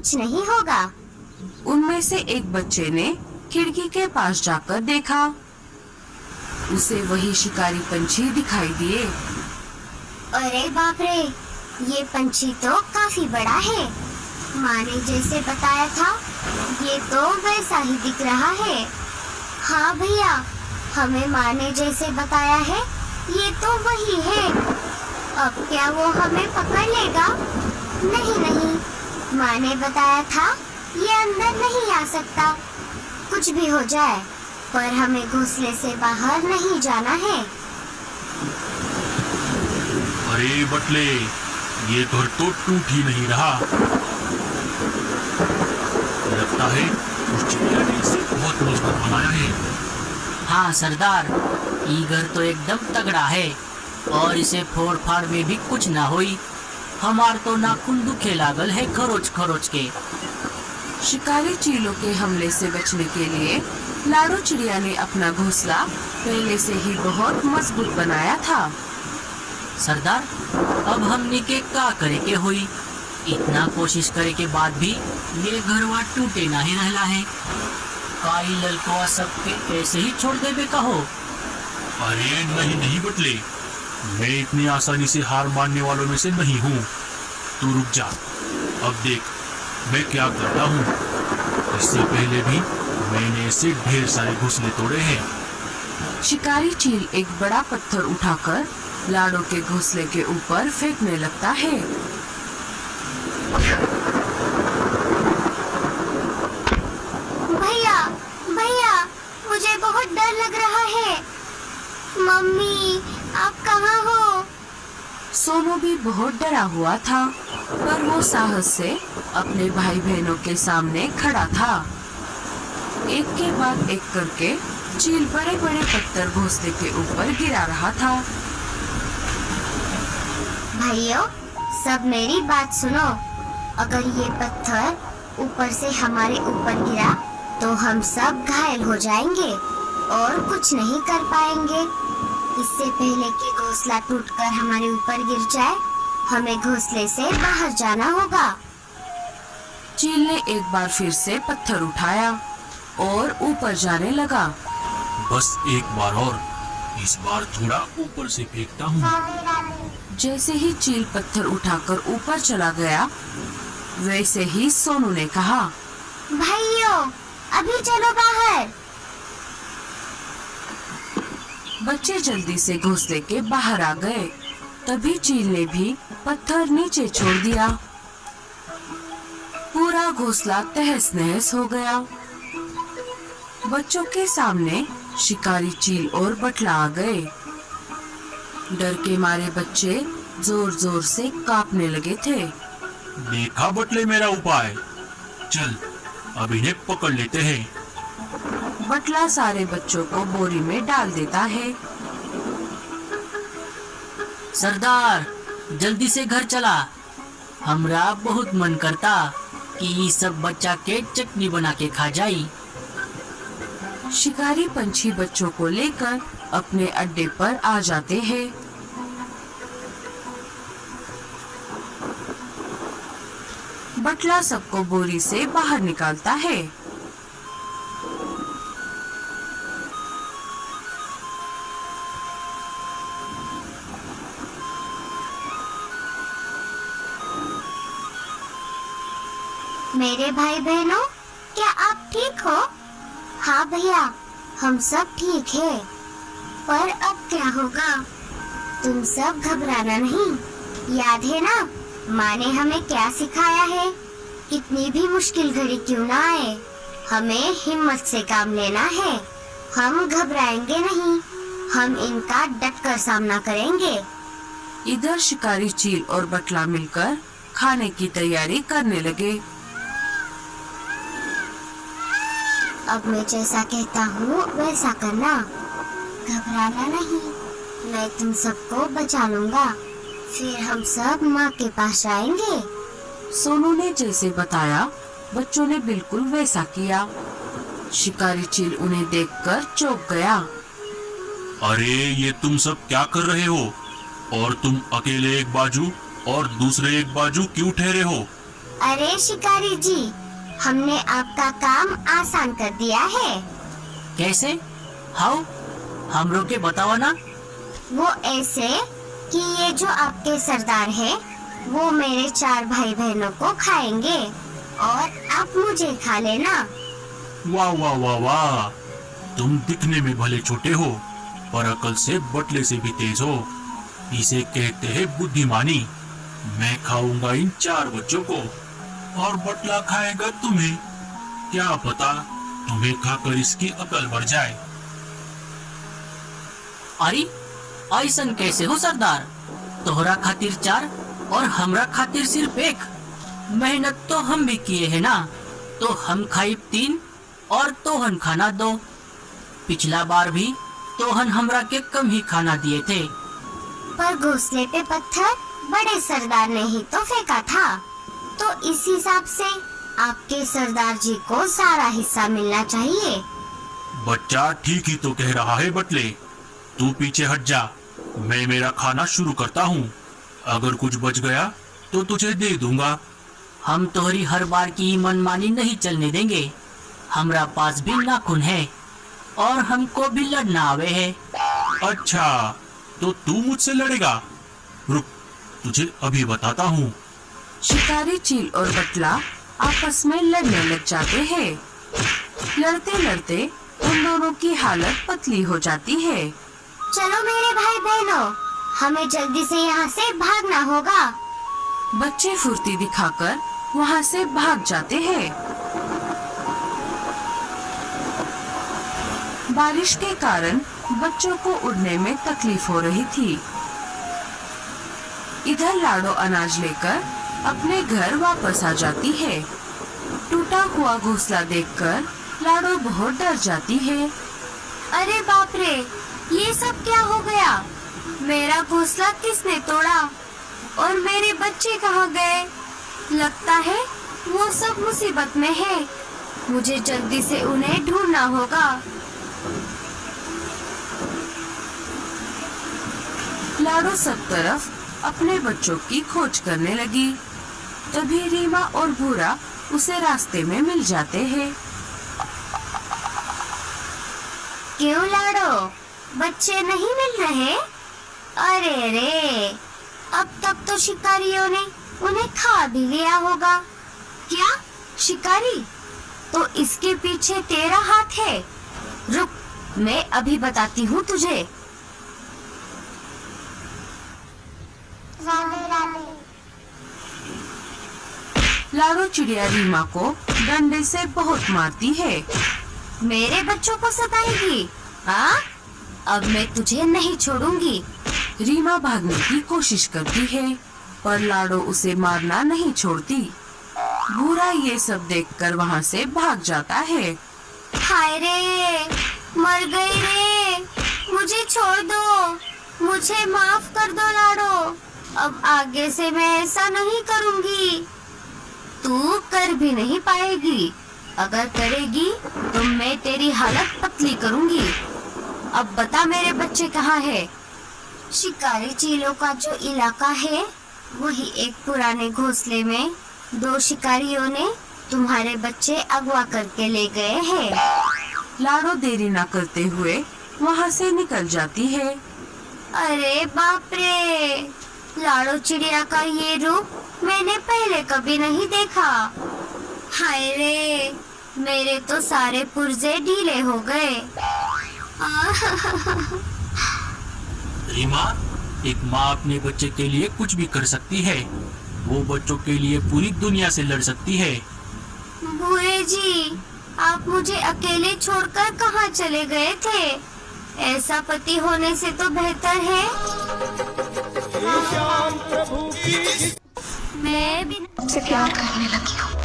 कुछ नहीं होगा। उनमें से एक बच्चे ने खिड़की के पास जाकर देखा। उसे वही शिकारी पंछी दिखाई दिए। अरे बाप रे, ये पंछी तो काफी बड़ा है। माँ ने जैसे बताया था ये तो वैसा ही दिख रहा है। हाँ भैया, हमें माँ ने जैसे बताया है ये तो वही है। अब क्या वो हमें पकड़ लेगा? नहीं नहीं, माँ ने बताया था ये अंदर नहीं आ सकता। कुछ भी हो जाए पर हमें घोंसले से बाहर नहीं जाना है। अरे बटले, ये घर तो टूट ही नहीं रहा। लगता है उस चिड़िया ने इसे बहुत मजबूत बनाया है। हाँ सरदार, ये घर तो एकदम तगड़ा है और इसे फोड़ फाड़ में भी कुछ ना हुई। हमार तो नाखून दुखे लागल है खरोच खरोच के। शिकारी चीलों के हमले से बचने के लिए लाडो चिड़िया ने अपना घोंसला पहले से ही बहुत मजबूत बनाया था। सरदार, अब हमने के का करे के हुई? इतना कोशिश करे के बाद भी ये घरवा टूटे नहीं रहला है। काई ललकवा सबके ऐसे ही छोड़ देबे कहो? अरे नहीं नहीं बटले, मैं इतनी आसानी से हार मानने वालों में से नहीं हूँ। तू रुक जा, अब देख मैं क्या करता हूँ। इससे पहले भी मैंने ऐसे ढेर सारे घोंसले तोड़े हैं। शिकारी चील एक बड़ा पत्थर उठाकर लाडो के घोंसले के ऊपर फेंकने लगता है। भैया भैया, मुझे बहुत डर लग रहा है। मम्मी, आप कहाँ हो? सोनू भी बहुत डरा हुआ था, पर वो साहस से अपने भाई बहनों के सामने खड़ा था। एक के बाद एक करके चील बड़े बड़े पत्थर घोंसले के ऊपर गिरा रहा था। भाइयों, सब मेरी बात सुनो। अगर ये पत्थर ऊपर से हमारे ऊपर गिरा तो हम सब घायल हो जाएंगे और कुछ नहीं कर पाएंगे। इससे पहले कि घोंसला टूटकर हमारे ऊपर गिर जाए, हमें घोंसले से बाहर जाना होगा। चील ने एक बार फिर से पत्थर उठाया और ऊपर जाने लगा। बस एक बार और, इस बार थोड़ा ऊपर से फेंकता हूँ। जैसे ही चील पत्थर उठाकर ऊपर चला गया, वैसे ही सोनू ने कहा, भाइयों, अभी चलो बाहर। बच्चे जल्दी से घोंसले के बाहर आ गए। तभी चील ने भी पत्थर नीचे छोड़ दिया। पूरा घोंसला तहस नहस हो गया। बच्चों के सामने शिकारी चील और बटला आ गए। डर के मारे बच्चे जोर जोर से कांपने लगे थे। देखा बटले मेरा उपाय, चल अब इन्हें पकड़ लेते हैं। बटला सारे बच्चों को बोरी में डाल देता है। सरदार, जल्दी से घर चला। हमरा बहुत मन करता कि ये सब बच्चा के चटनी बना के खा जाई। शिकारी पंछी बच्चों को लेकर अपने अड्डे पर आ जाते हैं। बटला सबको बोरी से बाहर निकालता है। मेरे भाई बहनों, क्या आप ठीक हो? हाँ भैया, हम सब ठीक है। पर अब क्या होगा? तुम सब घबराना नहीं। याद है ना, माँ ने हमें क्या सिखाया है? कितनी भी मुश्किल घड़ी क्यों ना आए, हमें हिम्मत से काम लेना है। हम घबराएंगे नहीं, हम इनका डट कर सामना करेंगे। इधर शिकारी चील और बटला मिलकर खाने की तैयारी करने लगे। अब मैं जैसा कहता हूँ वैसा करना, घबराना नहीं। मैं तुम सबको बचा लूँगा, फिर हम सब माँ के पास आएंगे। सोनू ने जैसे बताया, बच्चों ने बिल्कुल वैसा किया। शिकारी चील उन्हें देखकर चौंक गया। अरे ये तुम सब क्या कर रहे हो? और तुम अकेले एक बाजू और दूसरे एक बाजू क्यों ठहरे हो? अरे शिकारी जी, हमने आपका काम आसान कर दिया है। कैसे? हाउ? हम रोके बताओ ना। वो ऐसे कि ये जो आपके सरदार है वो मेरे 4 भाई बहनों को खाएंगे और आप मुझे खा लेना। वाह वाह वाह वाह, तुम दिखने में भले छोटे हो पर अकल से बटले से भी तेज हो। इसे कहते हैं बुद्धिमानी। मैं खाऊंगा इन 4 बच्चों को और बटला खाएगा तुम्हें। क्या पता तुम्हें खाकर इसकी अकल बढ़ जाए। अरे ऐसन कैसे हो सरदार? तोहरा खातिर 4 और हमरा खातिर सिर्फ 1। मेहनत तो हम भी किए है ना, तो हम खाई 3 और तोहन खाना 2। पिछला बार भी तोहन हमरा के कम ही खाना दिए थे। पर घोंसले पे पत्थर बड़े सरदार ने ही तो फेंका था, तो इस हिसाब से आपके सरदार जी को सारा हिस्सा मिलना चाहिए। बच्चा ठीक ही तो कह रहा है बटले। तू पीछे हट जा, मैं मेरा खाना शुरू करता हूँ। अगर कुछ बच गया तो तुझे दे दूंगा। हम तोहरी हर बार की मनमानी नहीं चलने देंगे। हमरा पास भी नाखून है और हमको भी लड़ना आवे है। अच्छा, तो तू मुझसे लड़ेगा? रुक, तुझे अभी बताता हूँ। शिकारी चील और बटला आपस में लड़ने लग जाते हैं। लड़ते लड़ते उन दोनों की हालत पतली हो जाती है। चलो मेरे भाई बहनों, हमें जल्दी से यहाँ से भागना होगा। बच्चे फुर्ती दिखाकर वहाँ से भाग जाते हैं। बारिश के कारण बच्चों को उड़ने में तकलीफ हो रही थी। इधर लाडो अनाज लेकर अपने घर वापस आ जाती है। टूटा हुआ घोंसला देखकर लाडो बहुत डर जाती है। अरे बाप रे, ये सब क्या हो गया? मेरा घोंसला किसने तोड़ा और मेरे बच्चे कहाँ गए? लगता है वो सब मुसीबत में है। मुझे जल्दी से उन्हें ढूंढना होगा। लाडो सब तरफ अपने बच्चों की खोज करने लगी। तभी रीमा और भूरा उसे रास्ते में मिल जाते हैं। क्यों लाडो, बच्चे नहीं मिल रहे? अरे रे, अब तक तो शिकारियों ने उन्हें खा भी लिया होगा। क्या शिकारी? तो इसके पीछे तेरा हाथ है। रुक, मैं अभी बताती हूँ तुझे। राधे राधे। लाडो चिड़िया रीमा को डंडे से बहुत मारती है। मेरे बच्चों को सताएगी? हाँ, अब मैं तुझे नहीं छोड़ूंगी। रीमा भागने की कोशिश करती है पर लाडो उसे मारना नहीं छोड़ती। भूरा ये सब देखकर वहाँ से भाग जाता है। हाय रे, मर गई रे, मुझे छोड़ दो, मुझे माफ कर दो लाडो। अब आगे से मैं ऐसा नहीं करूँगी। तू कर भी नहीं पाएगी। अगर करेगी तो मैं तेरी हालत पतली करूँगी। अब बता मेरे बच्चे कहाँ है? शिकारी चीलों का जो इलाका है वही एक पुराने घोंसले में 2 शिकारियों ने तुम्हारे बच्चे अगवा करके ले गए हैं। लाडो देरी न करते हुए वहाँ से निकल जाती है। अरे बाप रे, लाडो चिड़िया का ये रूप मैंने पहले कभी नहीं देखा। हाय रे, मेरे तो सारे पुर्जे ढीले हो गए। रीमा, एक माँ अपने बच्चे के लिए कुछ भी कर सकती है। वो बच्चों के लिए पूरी दुनिया से लड़ सकती है। भूरे जी, आप मुझे अकेले छोड़कर कहाँ चले गए थे? ऐसा पति होने से तो बेहतर है मैं भी से प्यार करने लगी हूँ।